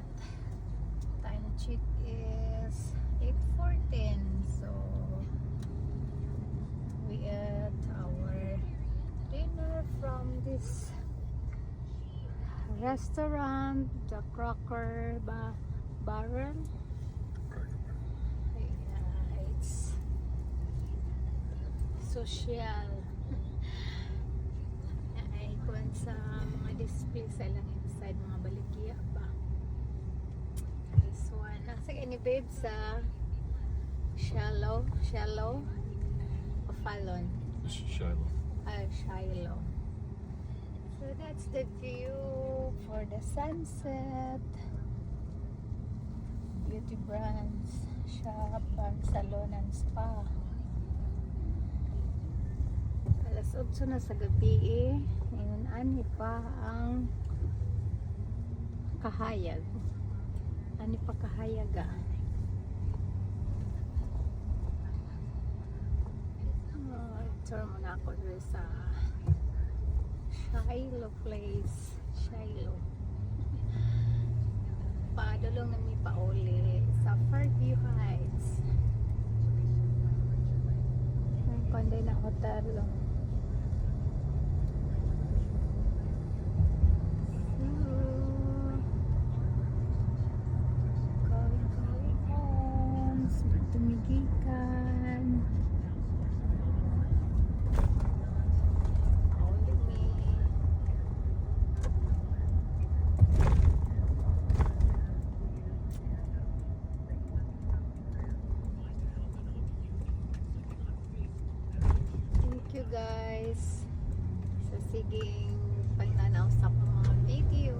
sunset. Time check is 8:14. So we ate our dinner from this restaurant, the Crocker Barrel. Yeah, it's social. Ay, kung sa mga display sa lang inside mga baligya ba. This one. Nasa ni babe sa Shallow o Fallon? Shiloh. Shiloh. So that's the view for the sunset. Beauty brands, shop, and salon and spa. Alas 8 na sa gabi ngayon ani pa ang kahayag. Ani pa kahayag tour mo na ako dito sa Shiloh Place. Shiloh. Padulong na mi pauli sa Fairview Heights. Ang konday na hotel. Going home. Tumigikan. Thank you guys sa siging pagtanaw sa mga video.